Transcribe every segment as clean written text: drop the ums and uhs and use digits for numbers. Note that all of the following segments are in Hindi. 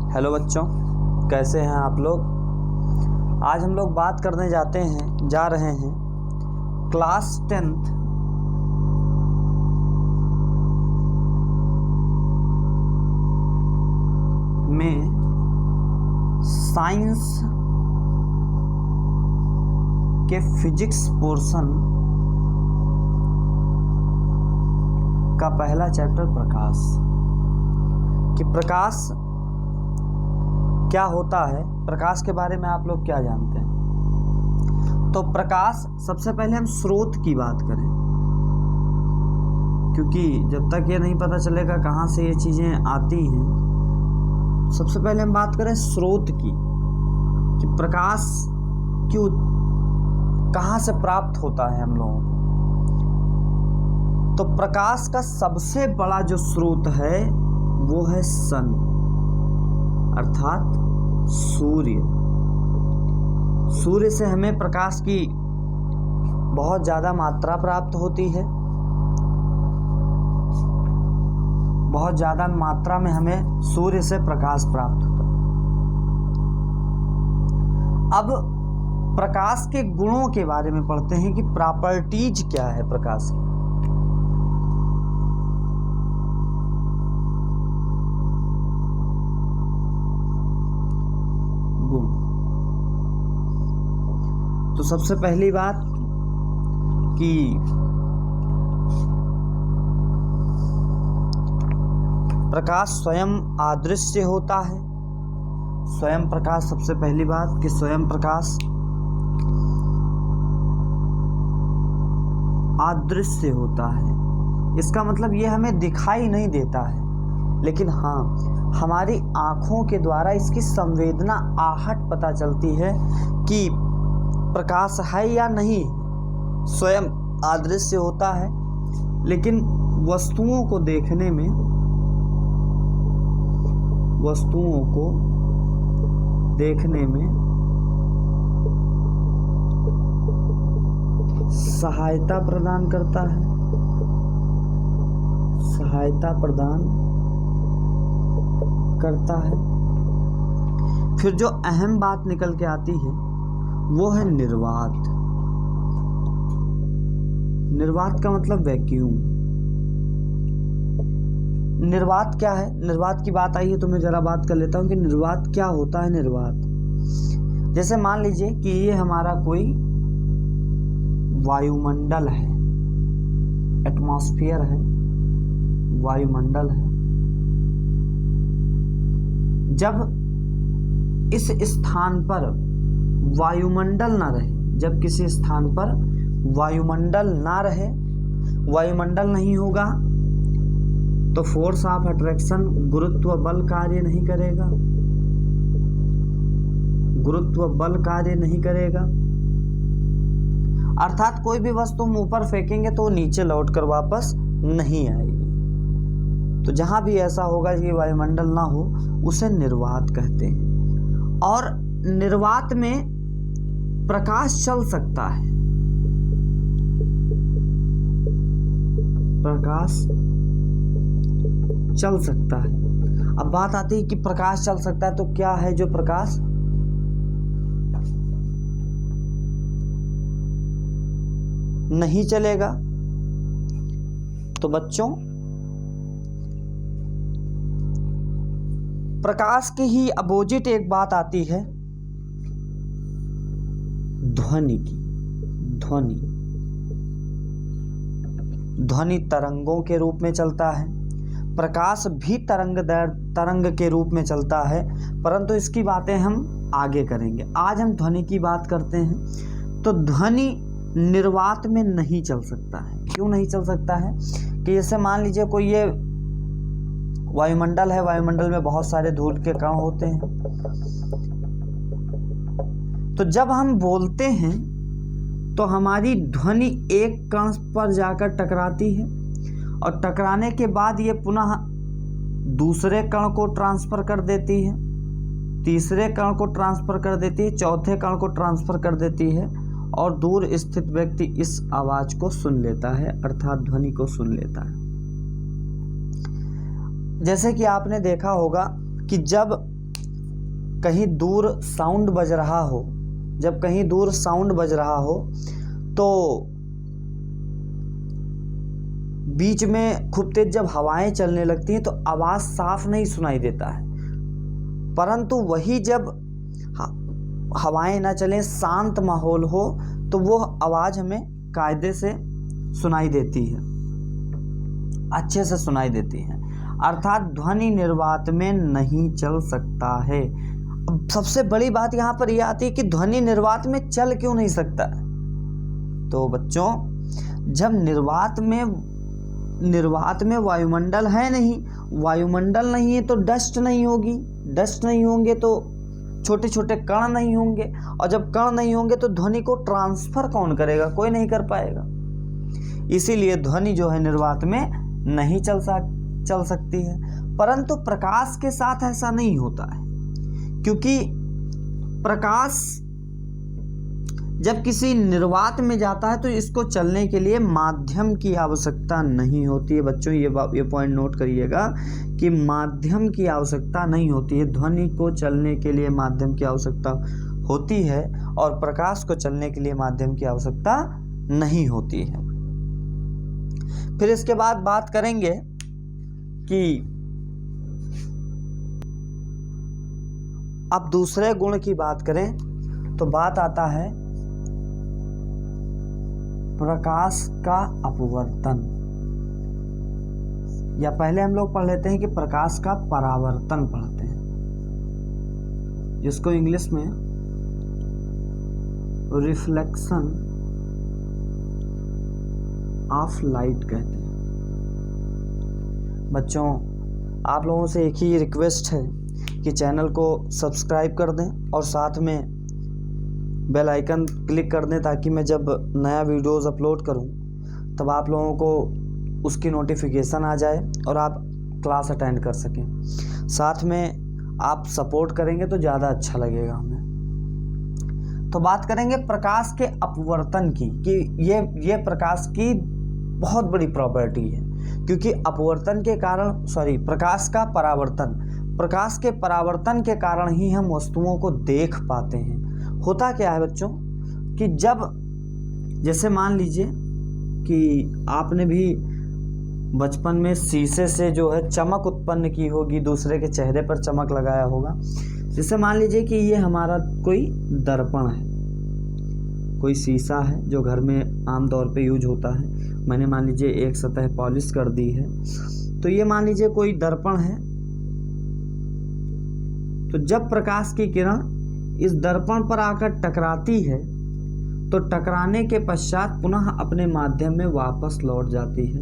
हेलो बच्चों, कैसे हैं आप लोग। आज हम लोग बात करने जा रहे हैं क्लास 10th में साइंस के फिजिक्स पोर्शन का पहला चैप्टर प्रकाश। कि प्रकाश क्या होता है, प्रकाश के बारे में आप लोग क्या जानते हैं। तो प्रकाश, सबसे पहले हम स्रोत की बात करें, क्योंकि जब तक ये नहीं पता चलेगा कहाँ से ये चीज़ें आती हैं। सबसे पहले हम बात करें स्रोत की, कि प्रकाश क्यों, कहाँ से प्राप्त होता है हम लोगों को। तो प्रकाश का सबसे बड़ा जो स्रोत है वो है सन, अर्थात सूर्य। सूर्य से हमें प्रकाश की बहुत ज़्यादा मात्रा प्राप्त होती है, बहुत ज़्यादा मात्रा में हमें सूर्य से प्रकाश प्राप्त होता है। अब प्रकाश के गुणों के बारे में पढ़ते हैं कि प्रॉपर्टीज क्या है प्रकाश की। तो सबसे पहली बात कि प्रकाश स्वयं अदृश्य होता है। स्वयं प्रकाश, सबसे पहली बात कि स्वयं प्रकाश अदृश्य होता है। इसका मतलब ये हमें दिखाई नहीं देता है, लेकिन हाँ, हमारी आँखों के द्वारा इसकी संवेदना, आहट पता चलती है कि प्रकाश है या नहीं। स्वयं अदृश्य होता है, लेकिन वस्तुओं को देखने में, सहायता प्रदान करता है, फिर जो अहम बात निकल के आती है वो है निर्वात। निर्वात का मतलब वैक्यूम। निर्वात क्या है? निर्वात की बात आई है तो मैं जरा बात कर लेता हूँ कि निर्वात क्या होता है। निर्वात, जैसे मान लीजिए कि ये हमारा कोई वायुमंडल है, एटमॉस्फेयर है, वायुमंडल है। जब इस स्थान पर वायुमंडल ना रहे, जब किसी स्थान पर वायुमंडल ना रहे, वायुमंडल नहीं होगा तो फोर्स ऑफ अट्रैक्शन, गुरुत्व बल कार्य नहीं करेगा। अर्थात कोई भी वस्तु हम ऊपर फेंकेंगे तो नीचे लौट कर वापस नहीं आएगी। तो जहां भी ऐसा होगा कि वायुमंडल ना हो, उसे निर्वात कहते हैं। और निर्वात में प्रकाश चल सकता है, अब बात आती है कि प्रकाश चल सकता है तो क्या है जो प्रकाश नहीं चलेगा। तो बच्चों, प्रकाश की ही अपोजिट एक बात आती है ध्वनि की। ध्वनि तरंगों के रूप में चलता है, प्रकाश भी तरंग के रूप में चलता है, परंतु इसकी बातें हम आगे करेंगे। आज हम ध्वनि की बात करते हैं। तो ध्वनि निर्वात में नहीं चल सकता है। क्यों नहीं चल सकता है? कि जैसे मान लीजिए कोई ये वायुमंडल है, वायुमंडल में बहुत सारे धूल के कण होते हैं। तो जब हम बोलते हैं तो हमारी ध्वनि एक कण पर जाकर टकराती है, और टकराने के बाद ये पुनः दूसरे कण को ट्रांसफर कर देती है, तीसरे कण को ट्रांसफर कर देती है, चौथे कण को ट्रांसफर कर देती है, और दूर स्थित व्यक्ति इस आवाज को सुन लेता है, अर्थात ध्वनि को सुन लेता है। जैसे कि आपने देखा होगा कि जब कहीं दूर साउंड बज रहा हो, जब कहीं दूर साउंड बज रहा हो तो बीच में खूब तेज जब हवाएं चलने लगती हैं तो आवाज़ साफ नहीं सुनाई देता है, परंतु वही जब हवाएं ना चलें, शांत माहौल हो, तो वो आवाज़ हमें कायदे से सुनाई देती है, अच्छे से सुनाई देती है। अर्थात ध्वनि निर्वात में नहीं चल सकता है। अब सबसे बड़ी बात यहाँ पर यह आती है कि ध्वनि निर्वात में चल क्यों नहीं सकता। तो बच्चों, जब निर्वात में वायुमंडल है नहीं, वायुमंडल नहीं है तो डस्ट नहीं होगी, डस्ट नहीं होंगे तो छोटे छोटे कण नहीं होंगे, और जब कण नहीं होंगे तो ध्वनि को ट्रांसफर कौन करेगा, कोई नहीं कर पाएगा। इसीलिए ध्वनि जो है निर्वात में नहीं चल सकती है। परंतु प्रकाश के साथ ऐसा नहीं होता है, क्योंकि प्रकाश जब किसी निर्वात में जाता है तो इसको चलने के लिए माध्यम की आवश्यकता नहीं होती है। बच्चों, ये पॉइंट नोट करिएगा कि माध्यम की आवश्यकता नहीं होती है। ध्वनि को चलने के लिए माध्यम की आवश्यकता होती है और प्रकाश को चलने के लिए माध्यम की आवश्यकता नहीं होती है। फिर इसके बाद बात करेंगे कि अब दूसरे गुण की बात करें तो बात आता है प्रकाश का अपवर्तन, या पहले हम लोग पढ़ लेते हैं कि प्रकाश का परावर्तन पढ़ते हैं, जिसको इंग्लिश में रिफ्लेक्शन ऑफ लाइट कहते हैं। बच्चों, आप लोगों से एक ही रिक्वेस्ट है कि चैनल को सब्सक्राइब कर दें और साथ में बेल आइकन क्लिक कर दें, ताकि मैं जब नया वीडियोस अपलोड करूं तब आप लोगों को उसकी नोटिफिकेशन आ जाए और आप क्लास अटेंड कर सकें। साथ में आप सपोर्ट करेंगे तो ज़्यादा अच्छा लगेगा हमें। तो बात करेंगे प्रकाश के अपवर्तन की, कि ये प्रकाश की बहुत बड़ी प्रॉपर्टी है, क्योंकि अपवर्तन के कारण प्रकाश का परावर्तन, प्रकाश के परावर्तन के कारण ही हम वस्तुओं को देख पाते हैं। होता क्या है बच्चों कि जब, जैसे मान लीजिए कि आपने भी बचपन में शीशे से जो है चमक उत्पन्न की होगी, दूसरे के चेहरे पर चमक लगाया होगा। जैसे मान लीजिए कि ये हमारा कोई दर्पण है, कोई शीशा है जो घर में आमतौर पे यूज होता है। मैंने मान लीजिए एक सतह पॉलिश कर दी है, तो ये मान लीजिए कोई दर्पण है। तो जब प्रकाश की किरण इस दर्पण पर आकर टकराती है तो टकराने के पश्चात पुनः अपने माध्यम में वापस लौट जाती है।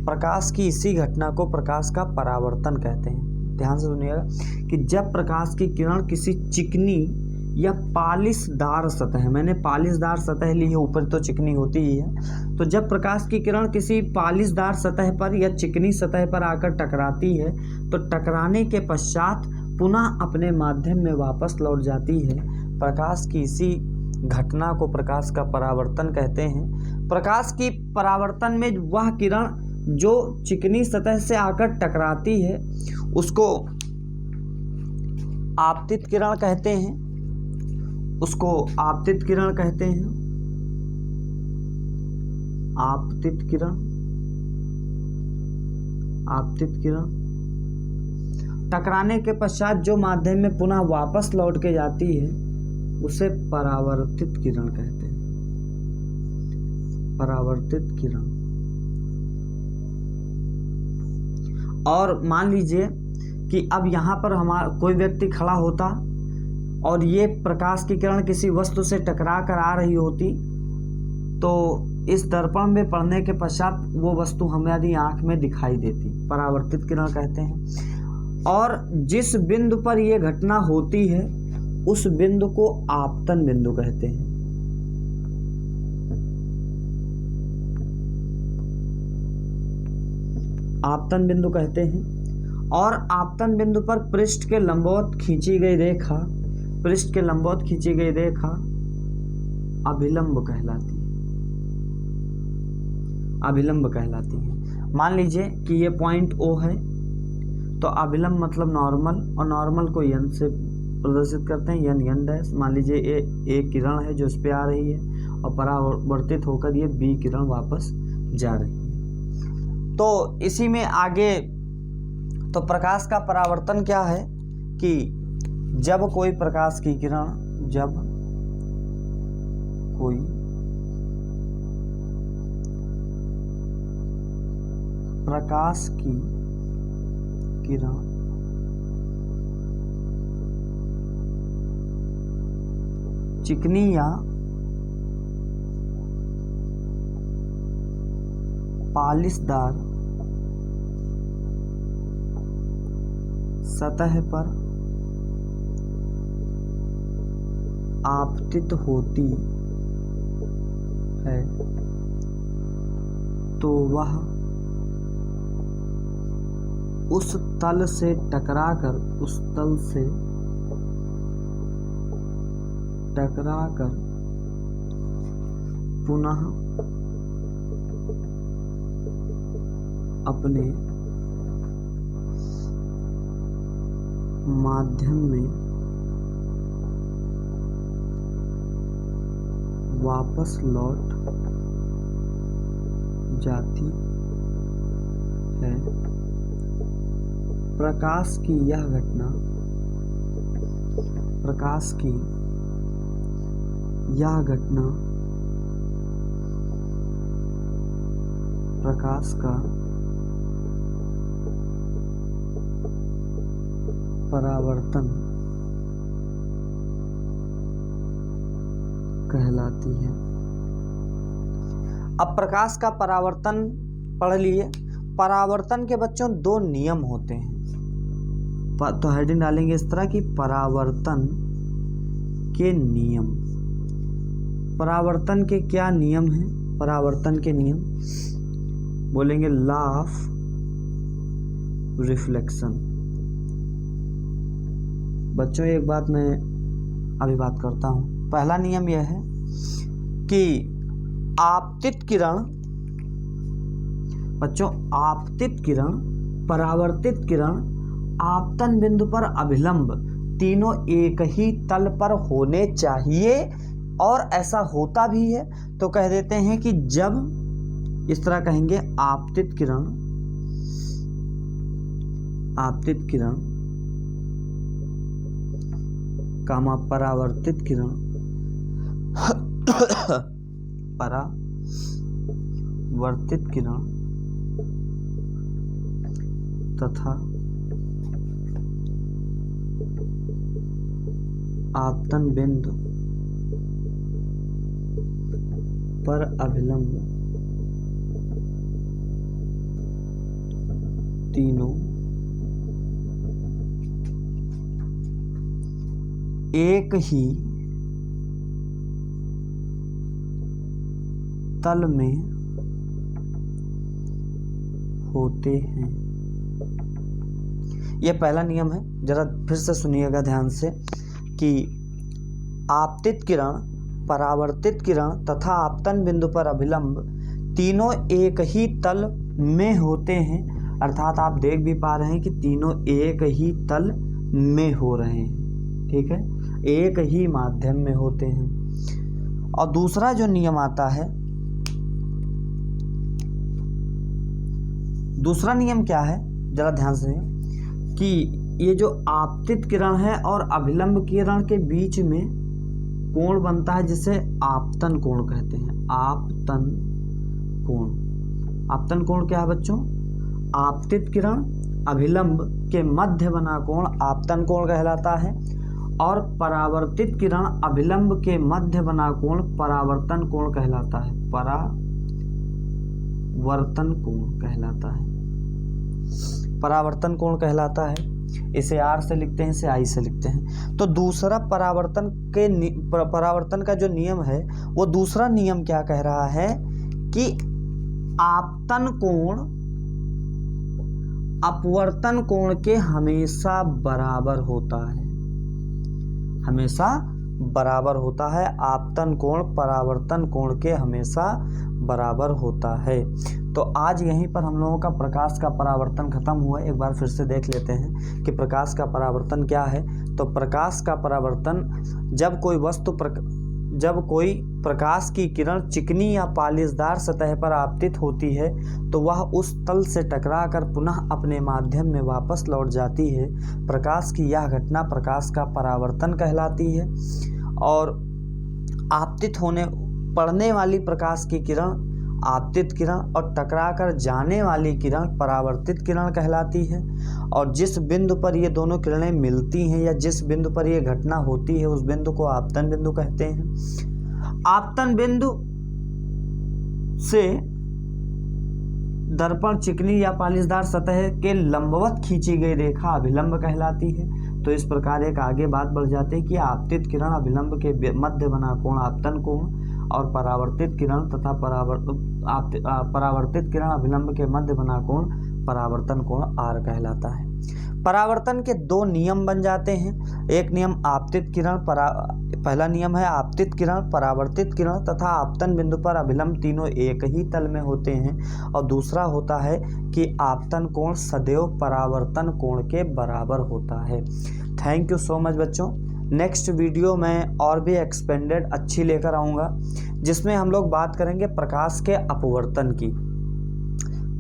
प्रकाश की इसी घटना को प्रकाश का परावर्तन कहते हैं। ध्यान से सुनिएगा कि जब प्रकाश की किरण किसी चिकनी या पालिशदार सतह, मैंने पालिशदार सतह ली है, ऊपर तो चिकनी होती ही है, तो जब प्रकाश की किरण किसी पालिशदार सतह पर या चिकनी सतह पर आकर टकराती है तो टकराने के पश्चात पुनः अपने माध्यम में वापस लौट जाती है। प्रकाश की इसी घटना को प्रकाश का परावर्तन कहते हैं। प्रकाश की परावर्तन में वह किरण जो चिकनी सतह से आकर टकराती है उसको आपतित किरण कहते हैं, उसको आपतित किरण कहते हैं, आपतित किरण, आपतित किरण। टकराने के पश्चात जो माध्यम में पुनः वापस लौट के जाती है उसे परावर्तित किरण कहते हैं, परावर्तित किरण। और मान लीजिए कि अब यहाँ पर हमारा कोई व्यक्ति खड़ा होता और ये प्रकाश की किरण किसी वस्तु से टकरा कर आ रही होती, तो इस दर्पण में पड़ने के पश्चात वो वस्तु हमारी आंख में दिखाई देती, परावर्तित किरण कहते हैं। और जिस बिंदु पर यह घटना होती है उस बिंदु को आपतन बिंदु कहते हैं। आपतन बिंदु कहते हैं। और आपतन बिंदु पर पृष्ठ के लंबवत खींची गई रेखा, पृष्ठ के लंबवत खींची गई रेखा अभिलंब कहलाती है, अभिलंब कहलाती है। मान लीजिए कि ये पॉइंट O है, तो अभिलंब मतलब नॉर्मल, और नॉर्मल को n से प्रदर्शित करते हैं n डैश। मान लीजिए ये एक किरण है जो इस पे आ रही है और परावर्तित होकर ये बी किरण वापस जा रही है। तो इसी में आगे तो प्रकाश का परावर्तन क्या है कि जब कोई प्रकाश की किरण, जब कोई प्रकाश की किरण चिकनी या पालिशदार सतह पर आपतित होती है तो वह उस तल से टकराकर पुनः अपने माध्यम में वापस लौट जाती है। प्रकाश की यह घटना प्रकाश का परावर्तन कहलाती है। अब प्रकाश का परावर्तन पढ़ लिए। परावर्तन के बच्चों दो नियम होते हैं, तो हेडिंग डालेंगे इस तरह की परावर्तन के नियम। परावर्तन के क्या नियम हैं? परावर्तन के नियम बोलेंगे लॉ ऑफ रिफ्लेक्शन। बच्चों एक बात मैं अभी बात करता हूँ। पहला नियम यह है कि आपतित किरण, बच्चों आपतित किरण, परावर्तित किरण, आपतन बिंदु पर अभिलंब तीनों एक ही तल पर होने चाहिए और ऐसा होता भी है। तो कह देते हैं कि जब इस तरह कहेंगे आपतित किरण कामा परावर्तित किरण परावर्तित किरण तथा आपतन बिंदु पर अभिलंब तीनों एक ही तल में होते हैं। यह पहला नियम है, जरा फिर से सुनिएगा ध्यान से कि आपतित किरण, परावर्तित किरण तथा आपतन बिंदु पर अभिलंब तीनों एक ही तल में होते हैं। अर्थात आप देख भी पा रहे हैं कि तीनों एक ही तल में हो रहे हैं, ठीक है, एक ही माध्यम में होते हैं। और दूसरा जो नियम आता है, दूसरा नियम क्या है, जरा ध्यान से, कि ये जो आपतित किरण है और अभिलंब किरण के बीच में कोण बनता है जिसे आपतन कोण कहते हैं। आपतन कोण, आपतन कोण क्या है बच्चों? आपतित किरण अभिलंब के मध्य बना कोण आपतन कोण कहलाता है और परावर्तित किरण अभिलंब के मध्य बना कोण परावर्तन कोण कहलाता है। परावर्तन कोण कहलाता है, परावर्तन कोण कहलाता है। इसे आर से लिखते हैं, इसे आई से लिखते हैं। तो दूसरा परावर्तन का जो नियम है वो दूसरा नियम क्या कह रहा है कि आपतन कोण अपवर्तन कोण के हमेशा बराबर होता है, हमेशा बराबर होता है। आपतन कोण परावर्तन कोण के हमेशा बराबर होता है। तो आज यहीं पर हम लोगों का प्रकाश का परावर्तन खत्म हुआ। एक बार फिर से देख लेते हैं कि प्रकाश का परावर्तन क्या है। तो प्रकाश का परावर्तन जब कोई प्रकाश की किरण चिकनी या पालिशदार सतह पर आपतित होती है तो वह उस तल से टकराकर पुनः अपने माध्यम में वापस लौट जाती है। प्रकाश की यह घटना प्रकाश का परावर्तन कहलाती है। और आपतित पड़ने वाली प्रकाश की किरण आपतित किरण और टकराकर जाने वाली किरण परावर्तित किरण कहलाती है। और जिस बिंदु पर ये दोनों किरणें मिलती हैं या जिस बिंदु पर ये घटना होती है उस बिंदु को आपतन बिंदु कहते हैं। आपतन बिंदु से दर्पण चिकनी या पालिशदार सतह के लंबवत खींची गई रेखा अभिलंब कहलाती है। तो इस प्रकार एक आगे बात बढ़ जाती है कि आपतित किरण अभिलंब के मध्य बना कोण आपतन कोण और परावर्तित किरण तथा परावर्तित किरण अभिलंब के मध्य बना कोण परावर्तन कोण R कहलाता है। परावर्तन के दो नियम बन जाते हैं। एक नियम आपतित किरण पहला नियम है आपतित किरण, परावर्तित किरण तथा आपतन बिंदु पर अभिलंब तीनों एक ही तल में होते हैं। और दूसरा होता है कि आपतन कोण सदैव परावर्तन कोण के बराबर होता है। थैंक यू सो मच बच्चों। नेक्स्ट वीडियो में और भी एक्सपेंडेड अच्छी लेकर आऊँगा जिसमें हम लोग बात करेंगे प्रकाश के अपवर्तन की।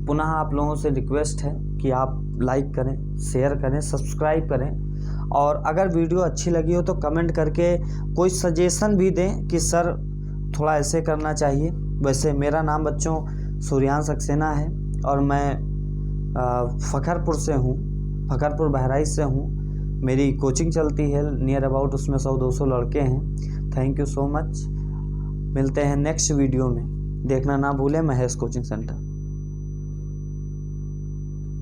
पुनः आप लोगों से रिक्वेस्ट है कि आप लाइक करें, शेयर करें, सब्सक्राइब करें और अगर वीडियो अच्छी लगी हो तो कमेंट करके कोई सजेशन भी दें कि सर थोड़ा ऐसे करना चाहिए। वैसे मेरा नाम बच्चों सूर्यांश सक्सेना है और मैं फखरपुर से हूँ, फखरपुर बहराइच से हूँ। मेरी कोचिंग चलती है नियर अबाउट, उसमें 100-200 लड़के हैं। Thank you so much. मिलते हैं नेक्स्ट वीडियो में। देखना ना भूलें महेश कोचिंग सेंटर।